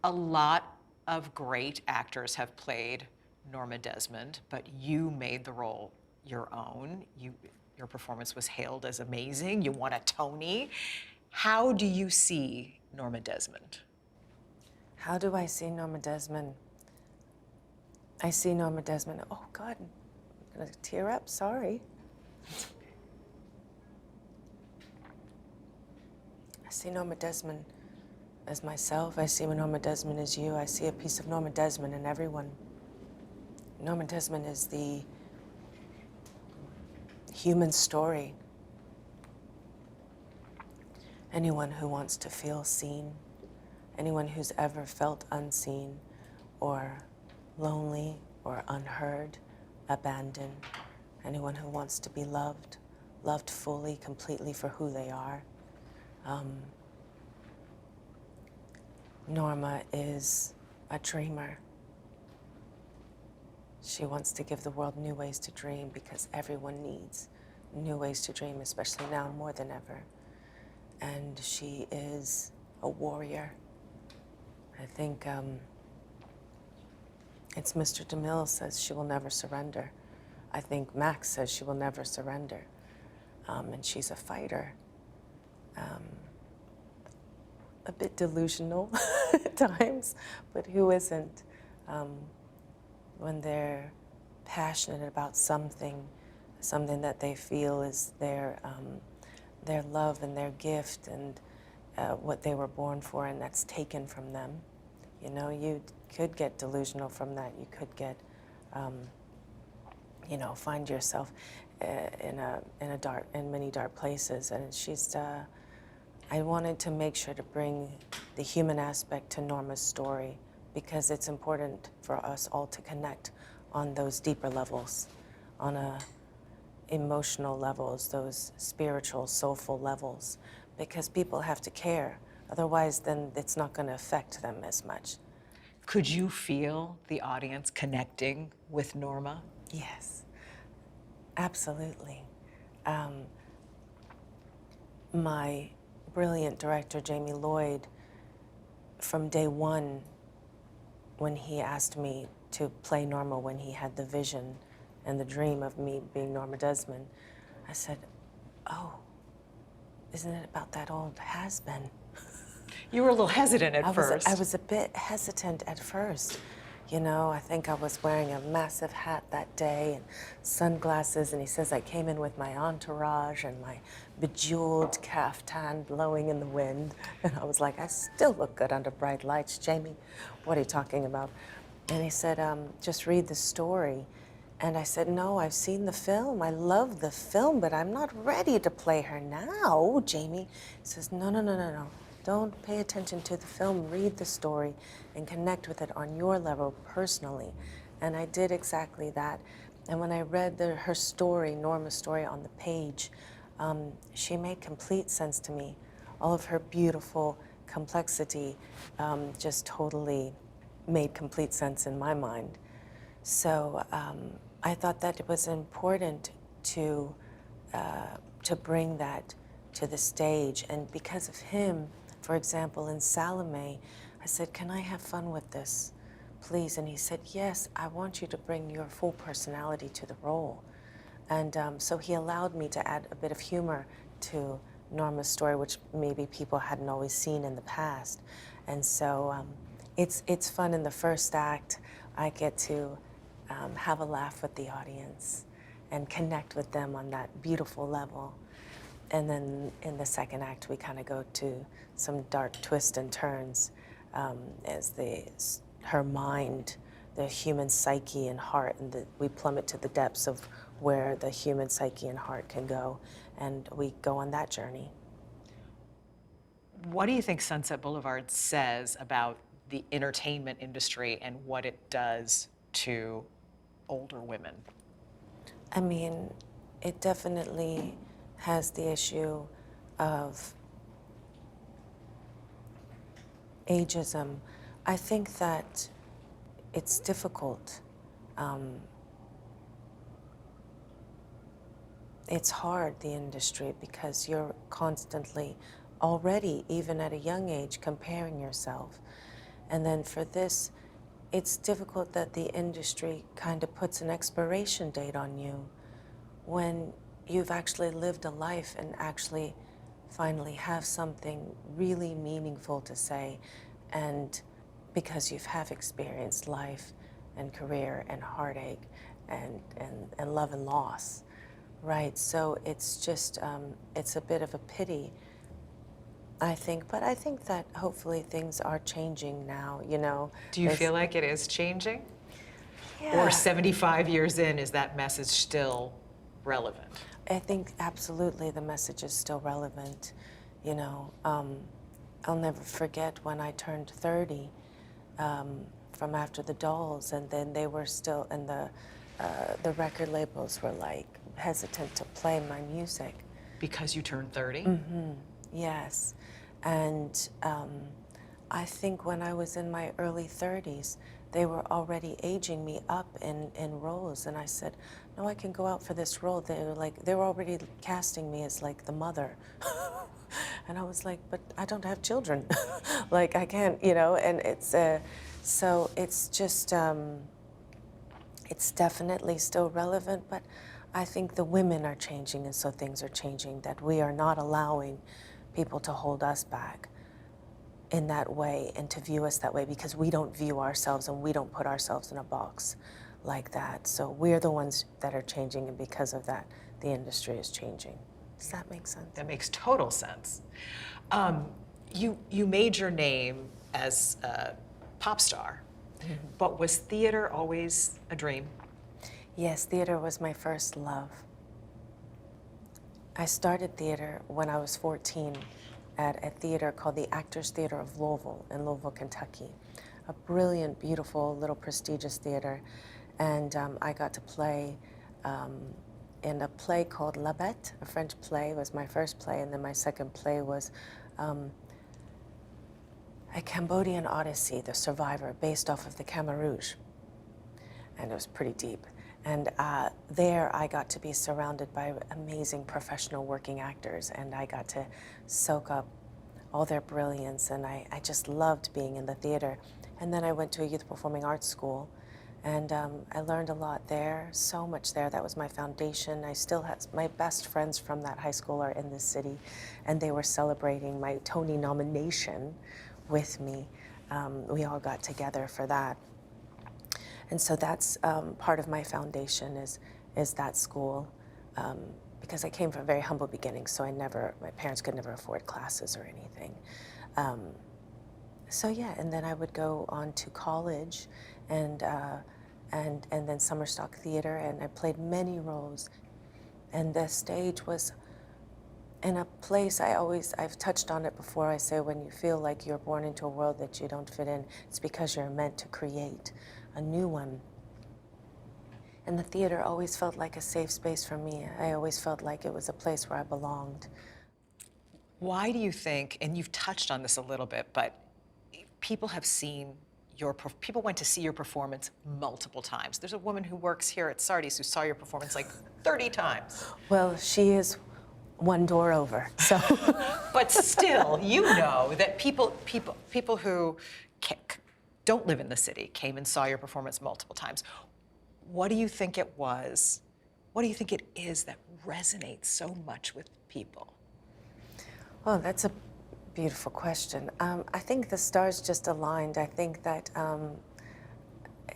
A lot of great actors have played Norma Desmond, but you made the role your own. Your performance was hailed as amazing. You won a Tony. How do you see Norma Desmond? How do I see Norma Desmond? I see Norma Desmond, oh God, I'm gonna tear up, sorry. I see Norma Desmond as myself. I see Norma Desmond as you. I see a piece of Norma Desmond in everyone. Norma Desmond is the human story. Anyone who wants to feel seen, anyone who's ever felt unseen or lonely or unheard, abandoned, anyone who wants to be loved, loved fully, completely for who they are. Norma is a dreamer. She wants to give the world new ways to dream because everyone needs new ways to dream, especially now more than ever. And she is a warrior. I think it's Mr. DeMille says she will never surrender. I think Max says she will never surrender. And she's a fighter. A bit delusional at times, but who isn't? When they're passionate about something that they feel is their love and their gift and what they were born for, and that's taken from them. You know, you could get delusional from that. You could get, you know, find yourself in many dark places. And she's. I wanted to make sure to bring the human aspect to Norma's story because it's important for us all to connect on those deeper levels, on emotional levels, those spiritual, soulful levels, because people have to care. Otherwise, then it's not going to affect them as much. Could you feel the audience connecting with Norma? Yes, absolutely. My brilliant director, Jamie Lloyd, from day one, when he asked me to play Norma, when he had the vision and the dream of me being Norma Desmond, I said, oh, isn't it about that old has-been? You were a little hesitant at first. I was a bit hesitant at first. You know, I think I was wearing a massive hat that day and sunglasses, and he says I came in with my entourage and my bejeweled caftan blowing in the wind. And I was like, I still look good under bright lights, Jamie. What are you talking about? And he said, just read the story. And I said, no, I've seen the film. I love the film, but I'm not ready to play her now, Jamie. He says, no, no, no, no, no. Don't pay attention to the film, read the story and connect with it on your level personally. And I did exactly that. And when I read her story, Norma's story on the page, she made complete sense to me. All of her beautiful complexity just totally made complete sense in my mind. So I thought that it was important to bring that to the stage. And because of him, for example, in Salome, I said, can I have fun with this, please? And he said, yes, I want you to bring your full personality to the role. And so he allowed me to add a bit of humor to Norma's story, which maybe people hadn't always seen in the past. And so it's fun in the first act. I get to have a laugh with the audience and connect with them on that beautiful level. And then in the second act, we kind of go to some dark twists and turns as her mind, the human psyche and heart, and we plummet to the depths of where the human psyche and heart can go, and we go on that journey. What do you think Sunset Boulevard says about the entertainment industry and what it does to older women? I mean, it definitely has the issue of ageism. I think that it's difficult. It's hard, the industry, because you're constantly, already, even at a young age, comparing yourself. And then for this, it's difficult that the industry kind of puts an expiration date on you when you've actually lived a life and actually finally have something really meaningful to say, and because you have experienced life and career and heartache and love and loss, right? So it's just, it's a bit of a pity, I think, but I think that hopefully things are changing now, you know. Do you feel like it is changing? Yeah. Or 75 years in, is that message still relevant? I think absolutely the message is still relevant, you know. I'll never forget when I turned 30 from After the Dolls, and then they were still, and the record labels were like hesitant to play my music. Because you turned 30? Mm-hmm. Yes. And I think when I was in my early 30s, they were already aging me up in roles, and I said, no, I can go out for this role. They were already casting me as like the mother. And I was like, but I don't have children. Like I can't, you know, and it's, so it's just, it's definitely still relevant, but I think the women are changing, and so things are changing, that we are not allowing people to hold us back in that way and to view us that way, because we don't view ourselves and we don't put ourselves in a box like that. So we're the ones that are changing, and because of that, the industry is changing. Does that make sense? That makes total sense. You made your name as a pop star, but was theater always a dream? Yes, theater was my first love. I started theater when I was 14 at a theater called the Actors Theater of Louisville in Louisville, Kentucky. A brilliant, beautiful, little prestigious theater. And I got to play in a play called La Bête, a French play. It was my first play, and then my second play was a Cambodian Odyssey, The Survivor, based off of the Khmer Rouge. And it was pretty deep. And there I got to be surrounded by amazing professional working actors, and I got to soak up all their brilliance, and I just loved being in the theater. And then I went to a youth performing arts school, and I learned a lot there, so much there. That was my foundation. I still have, my best friends from that high school are in this city, and they were celebrating my Tony nomination with me. We all got together for that. And so that's part of my foundation is that school, because I came from very humble beginnings, so my parents could never afford classes or anything. So yeah, and then I would go on to college and then summer stock theater, and I played many roles. And the stage was in a place I've touched on it before. I say when you feel like you're born into a world that you don't fit in, it's because you're meant to create a new one. And the theater always felt like a safe space for me. I always felt like it was a place where I belonged. Why do you think, and you've touched on this a little bit, but people went to see your performance multiple times. There's a woman who works here at Sardis who saw your performance like 30 times. Well, she is one door over, so. But still, you know that people who don't live in the city came and saw your performance multiple times. What do you think it was? What do you think it is that resonates so much with people? Well, that's a beautiful question. I think the stars just aligned. I think that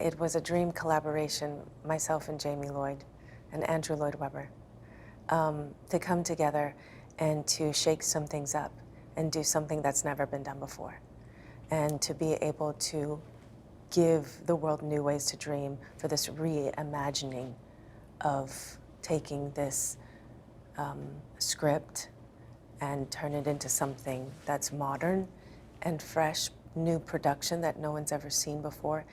it was a dream collaboration, myself and Jamie Lloyd and Andrew Lloyd Webber, to come together and to shake some things up and do something that's never been done before, and to be able to give the world new ways to dream for this reimagining of taking this script and turn it into something that's modern and fresh, new production that no one's ever seen before.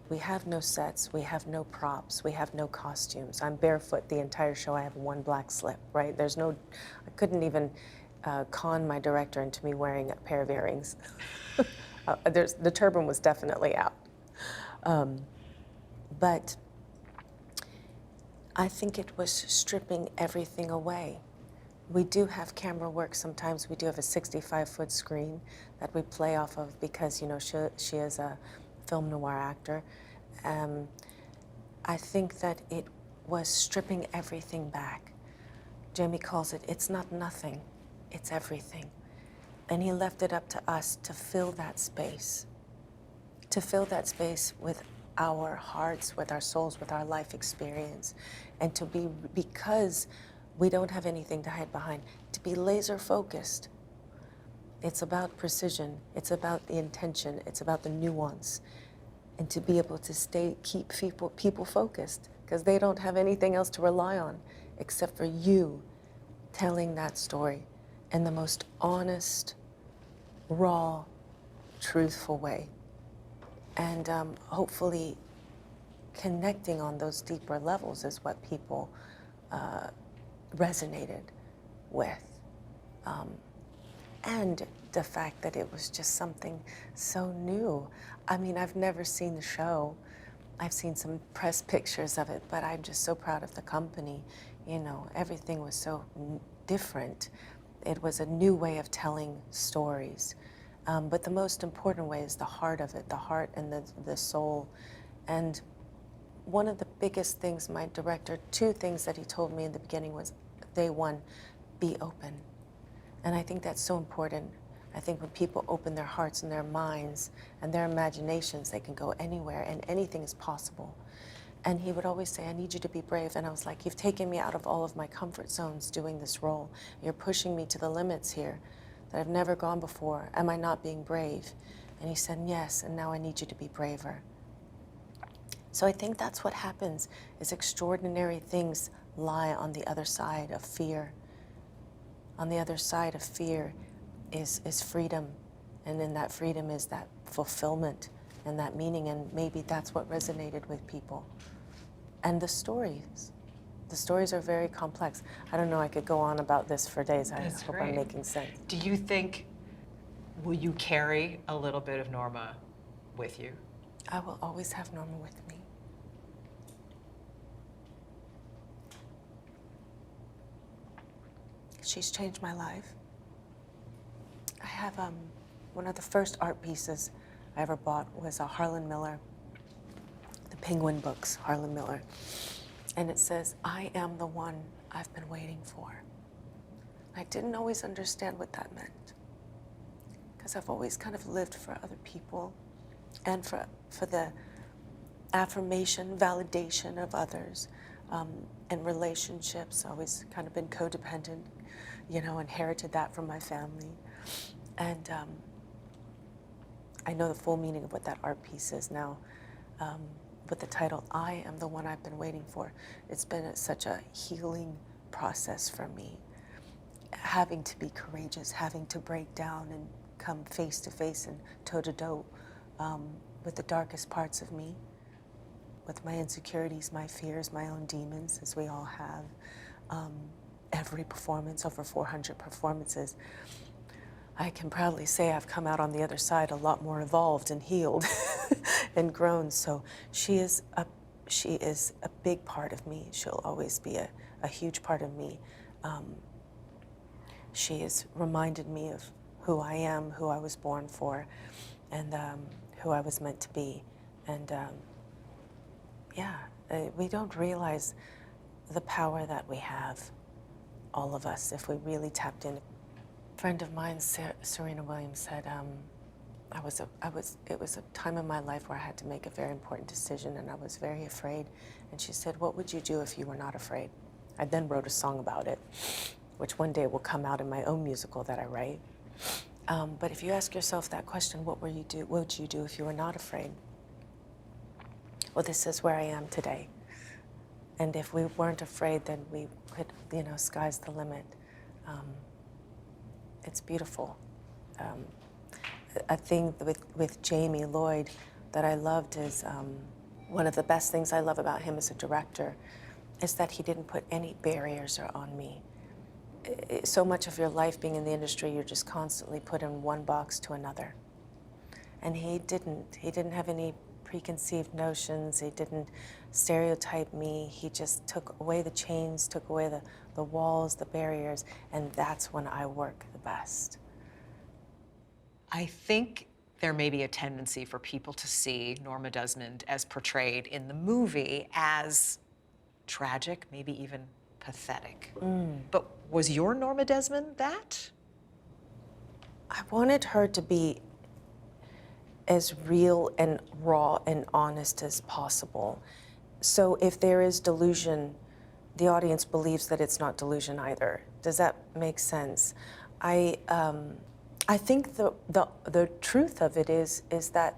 We have no sets, we have no props, we have no costumes. I'm barefoot the entire show. I have one black slip, right? I couldn't even con my director into me wearing a pair of earrings. The turban was definitely out. But I think it was stripping everything away, We do have camera work sometimes. We do have a 65-foot screen that we play off of because, you know, she is a film noir actor. I think that it was stripping everything back. Jamie calls it, it's not nothing, it's everything. And he left it up to us to fill that space with our hearts, with our souls, with our life experience, and to be, because we don't have anything to hide behind, to be laser focused. It's about precision, it's about the intention, it's about the nuance, and to be able to keep people focused, because they don't have anything else to rely on except for you telling that story in the most honest, raw, truthful way. And hopefully connecting on those deeper levels is what people resonated with. And the fact that it was just something so new. I mean, I've never seen the show. I've seen some press pictures of it, but I'm just so proud of the company. You know, everything was so different. It was a new way of telling stories. But the most important way is the heart of it, the heart and the soul. And one of the biggest things my director, two things that he told me in the beginning was, day one, be open. And I think that's so important. I think when people open their hearts and their minds and their imaginations, they can go anywhere and anything is possible. And he would always say, I need you to be brave. And I was like, you've taken me out of all of my comfort zones doing this role. You're pushing me to the limits here that I've never gone before. Am I not being brave? And he said, yes, and now I need you to be braver. So I think that's what happens, is extraordinary things lie on the other side of fear. On the other side of fear is freedom. And in that freedom is that fulfillment and that meaning. And maybe that's what resonated with people. And the stories. The stories are very complex. I don't know, I could go on about this for days. I hope I'm making sense. Do you think, will you carry a little bit of Norma with you? I will always have Norma with me. She's changed my life. I have one of the first art pieces I ever bought was a Harlan Miller, the Penguin books, Harlan Miller. And it says, I am the one I've been waiting for. I didn't always understand what that meant, because I've always kind of lived for other people and for the affirmation, validation of others, and relationships. Always kind of been codependent, you know, inherited that from my family. And I know the full meaning of what that art piece is now. With the title, I Am the One I've Been Waiting For. It's been such a healing process for me. Having to be courageous, having to break down and come face to face and toe to toe with the darkest parts of me, with my insecurities, my fears, my own demons, as we all have. Every performance, over 400 performances, I can proudly say I've come out on the other side a lot more evolved and healed and grown. So she is a big part of me. She'll always be a huge part of me. She has reminded me of who I am, who I was born for, and who I was meant to be. And we don't realize the power that we have, all of us, if we really tapped in. A friend of mine, Serena Williams, said, it was a time in my life where I had to make a very important decision and I was very afraid. And she said, what would you do if you were not afraid? I then wrote a song about it, which one day will come out in my own musical that I write. But if you ask yourself that question, what would you do if you were not afraid? Well, this is where I am today. And if we weren't afraid, then we could, you know, sky's the limit. It's beautiful. I think with Jamie Lloyd that I loved is, one of the best things I love about him as a director is that he didn't put any barriers on me. So much of your life being in the industry, you're just constantly put in one box to another. And he didn't have any preconceived notions. He didn't stereotype me. He just took away the chains, took away the walls, the barriers, and that's when I work the best. I think there may be a tendency for people to see Norma Desmond as portrayed in the movie as tragic, maybe even pathetic. But was your Norma Desmond that? I wanted her to be as real and raw and honest as possible. So if there is delusion, the audience believes that it's not delusion either. Does that make sense? I think the truth of it is that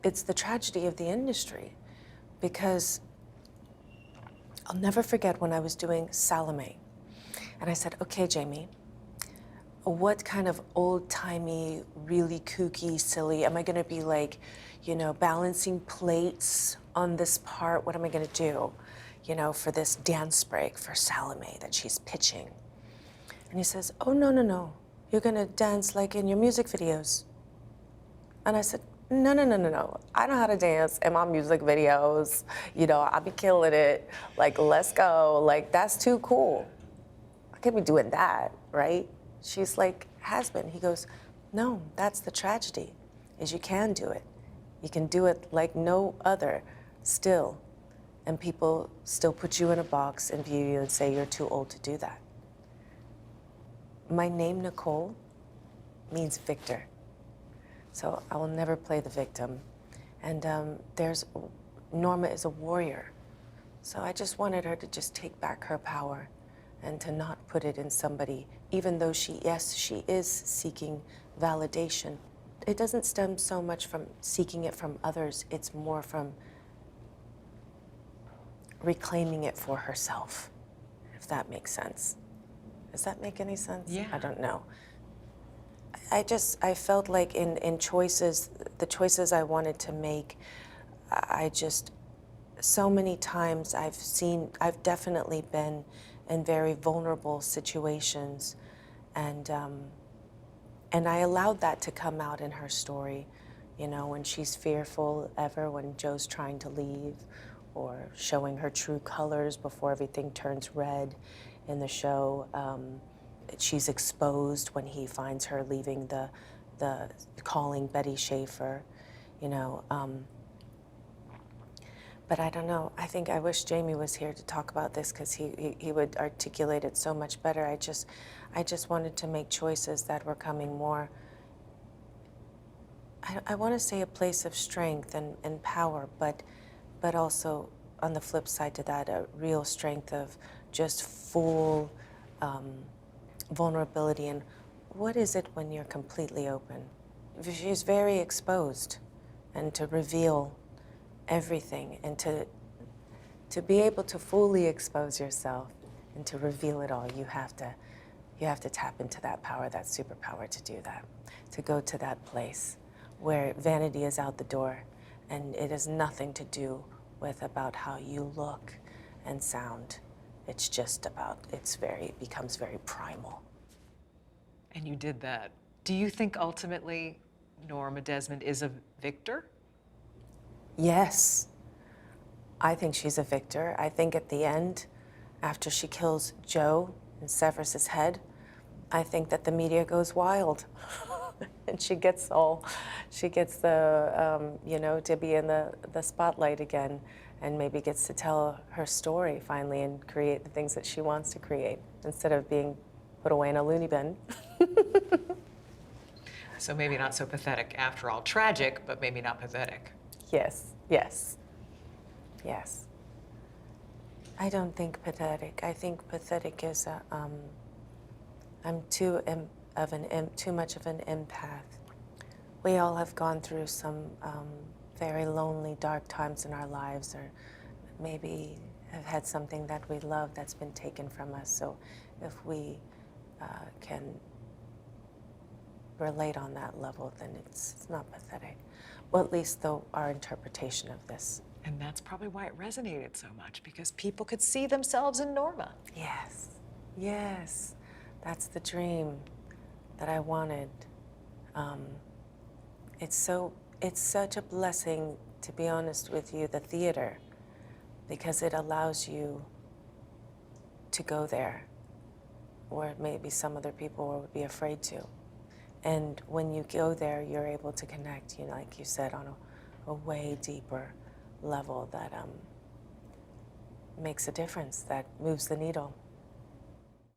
it's the tragedy of the industry, because I'll never forget when I was doing Salome, and I said, okay, Jamie, what kind of old-timey, really kooky, silly, am I gonna be like, you know, balancing plates on this part? What am I gonna do, you know, for this dance break for Salome that she's pitching? And he says, oh, no, no, no. You're gonna dance like in your music videos. And I said, no, no, no, no, no. I know how to dance in my music videos. You know, I'll be killing it. Like, let's go. Like, that's too cool. I can't be doing that, right? She's like, has been. He goes, no, that's the tragedy, is you can do it. You can do it like no other still. And people still put you in a box and view you and say you're too old to do that. My name, Nicole, means victor. So I will never play the victim. And Norma is a warrior. So I just wanted her to just take back her power and to not put it in somebody, even though she is seeking validation. It doesn't stem so much from seeking it from others, it's more from reclaiming it for herself, if that makes sense. Does that make any sense? Yeah. I don't know. I felt like in choices, the choices I wanted to make, so many times I've definitely been in very vulnerable situations, and I allowed that to come out in her story, you know, when she's fearful when Joe's trying to leave, or showing her true colors before everything turns red in the show. She's exposed when he finds her leaving the calling Betty Schaefer, you know. But I don't know. I think I wish Jamie was here to talk about this, because he would articulate it so much better. I just wanted to make choices that were coming more, I want to say a place of strength and power, but also on the flip side to that, a real strength of just full vulnerability. And what is it when you're completely open? She's very exposed, and to reveal everything, and to be able to fully expose yourself and to reveal it all, you have to tap into that power, that superpower, to do that, to go to that place where vanity is out the door, and it has nothing to do with about how you look and sound. It's just about, it becomes very primal. And you did that. Do you think ultimately Norma Desmond is a victor? Yes, I think she's a victor. I think at the end, after she kills Joe and severs his head, I think that the media goes wild. And she gets the, you know, to be in the spotlight again, and maybe gets to tell her story finally and create the things that she wants to create, instead of being put away in a loony bin. So maybe not so pathetic after all. Tragic, but maybe not pathetic. Yes, yes, yes. I don't think pathetic. I think pathetic is I'm too much of an empath. We all have gone through some very lonely, dark times in our lives, or maybe have had something that we love that's been taken from us. So if we can relate on that level, then it's not pathetic. Well, at least though our interpretation of this. And that's probably why it resonated so much, because people could see themselves in Norma. Yes, yes, that's the dream that I wanted. It's so it's such a blessing, to be honest with you, the theater, because it allows you to go there where maybe some other people would be afraid to. And when you go there, you're able to connect, you know, like you said, on a way deeper level that makes a difference, that moves the needle.